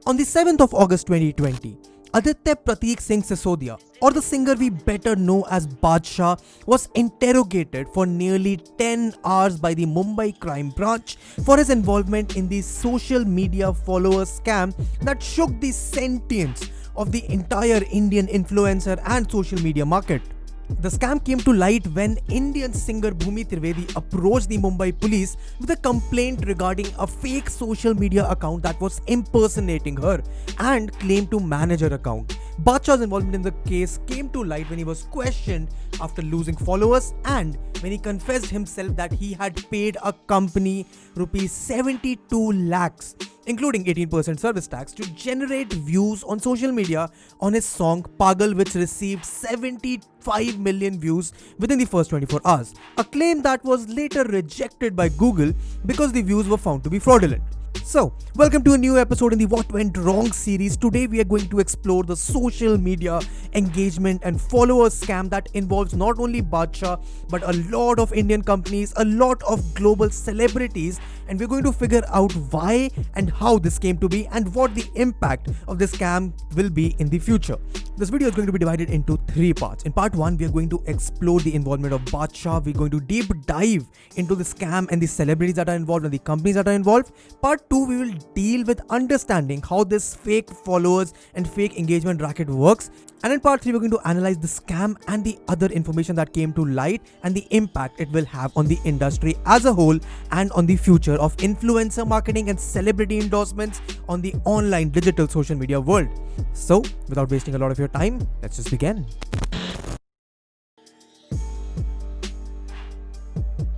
On the 7th of August 2020, Aditya Prateek Singh Sisodia, or the singer we better know as Badshah, was interrogated for nearly 10 hours by the Mumbai Crime Branch for his involvement in the social media followers scam that shook the sentience of the entire Indian influencer and social media market. The scam came to light when Indian singer Bhumi Trivedi approached the Mumbai police with a complaint regarding a fake social media account that was impersonating her and claimed to manage her account. Badshah's involvement in the case came to light when he was questioned after losing followers and when he confessed himself that he had paid a company rupees 72 lakhs, including 18% service tax, to generate views on social media on his song Pagal, which received 75 million views within the first 24 hours. A claim that was later rejected by Google because the views were found to be fraudulent. So, welcome to a new episode in the What Went Wrong series. Today we are going to explore the social media engagement and followers scam that involves not only Badshah but a lot of Indian companies, a lot of global celebrities, and we're going to figure out why and how this came to be and what the impact of this scam will be in the future. This video is going to be divided into 3 parts. In part 1, we are going to explore the involvement of Badshah. We're going to deep dive into the scam and the celebrities that are involved and the companies that are involved. Part 2, we will deal with understanding how this fake followers and fake engagement racket works. And in part 3, we're going to analyze the scam and the other information that came to light and the impact it will have on the industry as a whole and on the future of influencer marketing and celebrity endorsements on the online digital social media world. So, without wasting a lot of your time, let's just begin.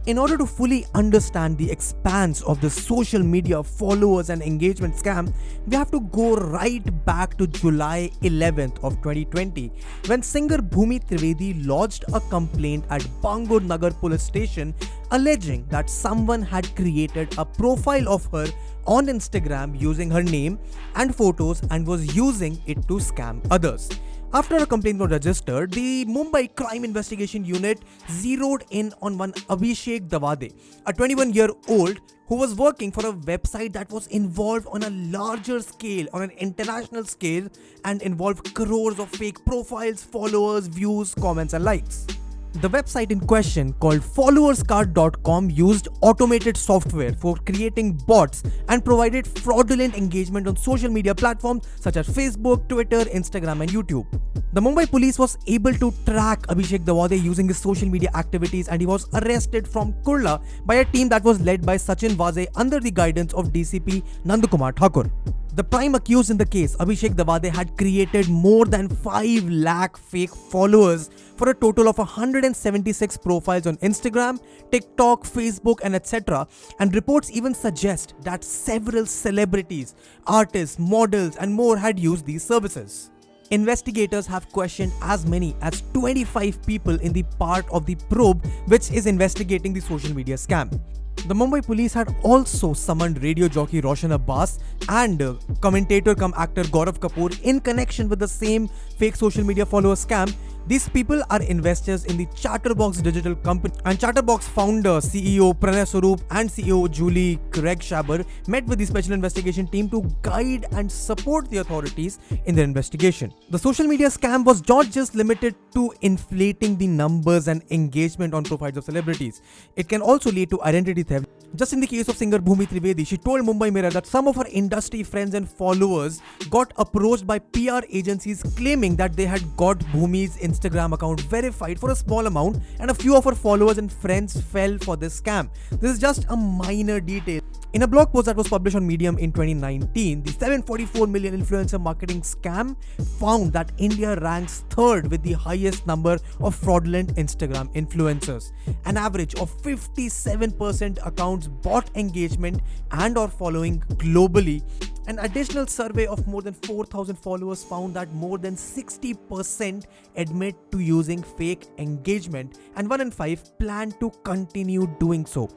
In order to fully understand the expanse of the social media followers and engagement scam, we have to go right back to July 11th of 2020 when singer Bhumi Trivedi lodged a complaint at Bangur Nagar police station alleging that someone had created a profile of her on Instagram using her name and photos and was using it to scam others. After a complaint was registered, the Mumbai Crime Investigation Unit zeroed in on one Abhishek Davade, a 21-year-old who was working for a website that was involved on a larger scale, on an international scale, and involved crores of fake profiles, followers, views, comments, and likes. The website in question, called followerscard.com, used automated software for creating bots and provided fraudulent engagement on social media platforms such as Facebook, Twitter, Instagram, and YouTube. The Mumbai police was able to track Abhishek Davade using his social media activities, and he was arrested from Kurla by a team that was led by Sachin Vaze under the guidance of DCP Nandakumar Thakur. The prime accused in the case, Abhishek Davade, had created more than 5 lakh fake followers for a total of 176 profiles on Instagram, TikTok, Facebook, and etc. And reports even suggest that several celebrities, artists, models, and more had used these services. Investigators have questioned as many as 25 people in the part of the probe which is investigating the social media scam. The Mumbai police had also summoned radio jockey Roshan Abbas and commentator cum actor Gaurav Kapoor in connection with the same fake social media follower scam. These people are investors in the Chatterbox digital company, and Chatterbox founder, CEO Pranay Swarup and CEO Julie Craig Shaber met with the special investigation team to guide and support the authorities in their investigation. The social media scam was not just limited to inflating the numbers and engagement on profiles of celebrities. It can also lead to identity theft. Just in the case of singer Bhumi Trivedi, she told Mumbai Mirror that some of her industry friends and followers got approached by PR agencies claiming that they had got Bhumi's Instagram account verified for a small amount, and a few of her followers and friends fell for this scam. This is just a minor detail. In a blog post that was published on Medium in 2019, the 744 million influencer marketing scam found that India ranks 3rd with the highest number of fraudulent Instagram influencers. An average of 57% accounts bot engagement and or following globally. An additional survey of more than 4,000 followers found that more than 60% admit to using fake engagement, and 1 in 5 plan to continue doing so.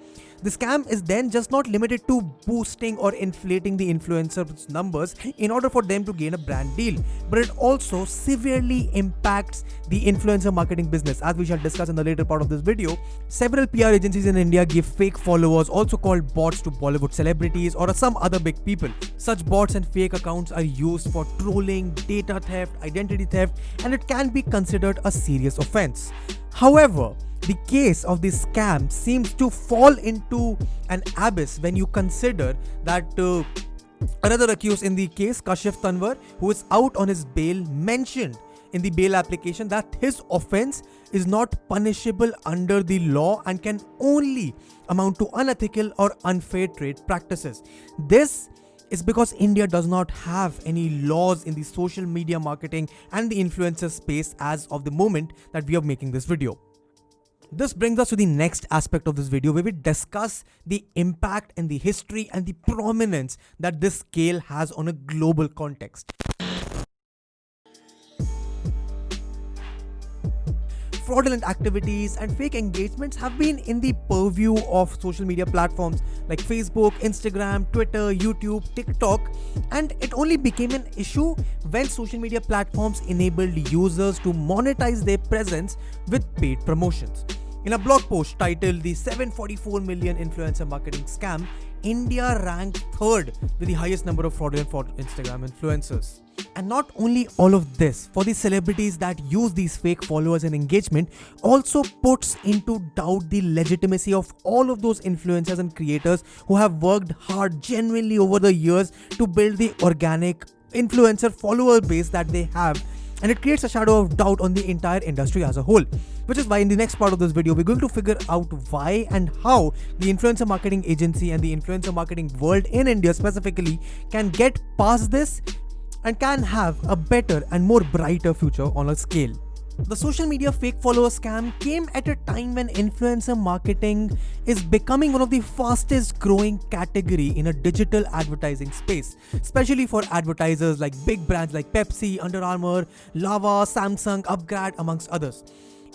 The scam is then just not limited to boosting or inflating the influencers' numbers in order for them to gain a brand deal, but it also severely impacts the influencer marketing business. As we shall discuss in the later part of this video, several PR agencies in India give fake followers, also called bots, to Bollywood celebrities or some other big people. Such bots and fake accounts are used for trolling, data theft, identity theft, and it can be considered a serious offense. However, the case of this scam seems to fall into an abyss when you consider that another accused in the case, Kashif Tanwar, who is out on his bail, mentioned in the bail application that his offense is not punishable under the law and can only amount to unethical or unfair trade practices. This is because India does not have any laws in the social media marketing and the influencer space as of the moment that we are making this video. This brings us to the next aspect of this video, where we discuss the impact and the history and the prominence that this scale has on a global context. Fraudulent activities and fake engagements have been in the purview of social media platforms like Facebook, Instagram, Twitter, YouTube, TikTok, and it only became an issue when social media platforms enabled users to monetize their presence with paid promotions. In a blog post titled "The 744 Million Influencer Marketing Scam," India ranked third with the highest number of fraudulent Instagram influencers. And not only all of this, for the celebrities that use these fake followers and engagement also puts into doubt the legitimacy of all of those influencers and creators who have worked hard genuinely over the years to build the organic influencer follower base that they have. And it creates a shadow of doubt on the entire industry as a whole. Which is why in the next part of this video, we're going to figure out why and how the influencer marketing agency and the influencer marketing world in India specifically can get past this and can have a better and more brighter future on a scale. The social media fake follower scam came at a time when influencer marketing is becoming one of the fastest growing category in a digital advertising space, especially for advertisers like big brands like Pepsi, Under Armour, Lava, Samsung, Upgrad, amongst others.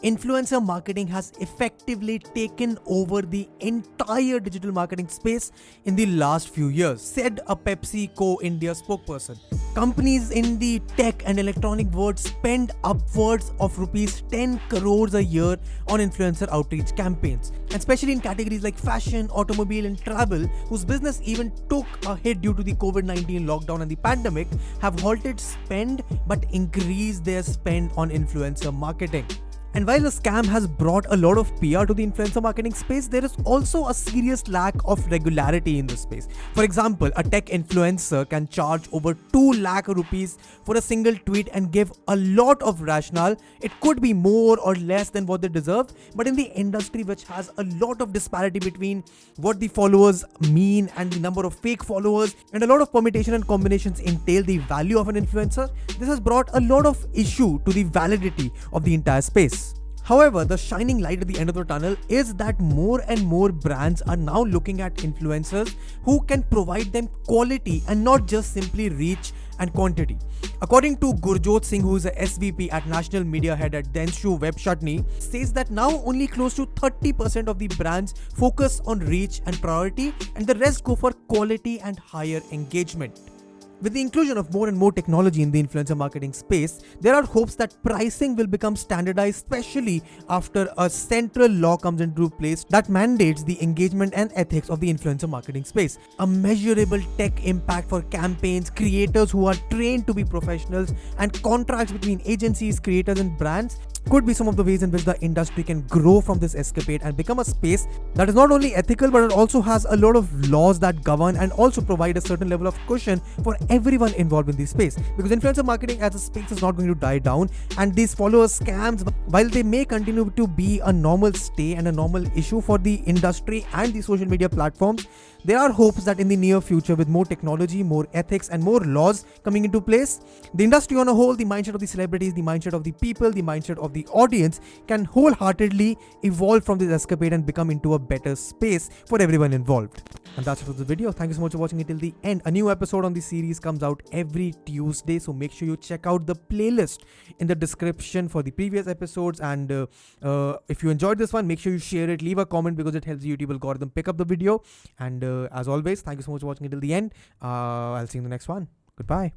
Influencer marketing has effectively taken over the entire digital marketing space in the last few years, said a PepsiCo India spokesperson. Companies in the tech and electronic world spend upwards of rupees 10 crores a year on influencer outreach campaigns, and especially in categories like fashion, automobile and travel, whose business even took a hit due to the COVID-19 lockdown and the pandemic, have halted spend but increased their spend on influencer marketing. And while the scam has brought a lot of PR to the influencer marketing space, there is also a serious lack of regularity in this space. For example, a tech influencer can charge over 2 lakh rupees for a single tweet and give a lot of rationale. It could be more or less than what they deserve, but in the industry which has a lot of disparity between what the followers mean and the number of fake followers, and a lot of permutation and combinations entail the value of an influencer, this has brought a lot of issue to the validity of the entire space. However, the shining light at the end of the tunnel is that more and more brands are now looking at influencers who can provide them quality and not just simply reach and quantity. According to Gurjot Singh, who is a SVP at National Media Head at Denshu Web Chutney, says that now only close to 30% of the brands focus on reach and priority, and the rest go for quality and higher engagement. With the inclusion of more and more technology in the influencer marketing space, there are hopes that pricing will become standardized, especially after a central law comes into place that mandates the engagement and ethics of the influencer marketing space. A measurable tech impact for campaigns, creators who are trained to be professionals, and contracts between agencies, creators and brands could be some of the ways in which the industry can grow from this escapade and become a space that is not only ethical, but it also has a lot of laws that govern and also provide a certain level of cushion for everyone involved in this space. Because influencer marketing as a space is not going to die down, and these follower scams, while they may continue to be a normal stay and a normal issue for the industry and the social media platforms, there are hopes that in the near future, with more technology, more ethics, and more laws coming into place, the industry on a whole, the mindset of the celebrities, the mindset of the people, the mindset of the audience can wholeheartedly evolve from this escapade and become into a better space for everyone involved. And that's it for the video. Thank you so much for watching it till the end. A new episode on this series comes out every Tuesday, so make sure you check out the playlist in the description for the previous episodes. And if you enjoyed this one, make sure you share it, leave a comment, because it helps the YouTube algorithm pick up the video. And as always, thank you so much for watching it till the end. I'll see you in the next one. Goodbye.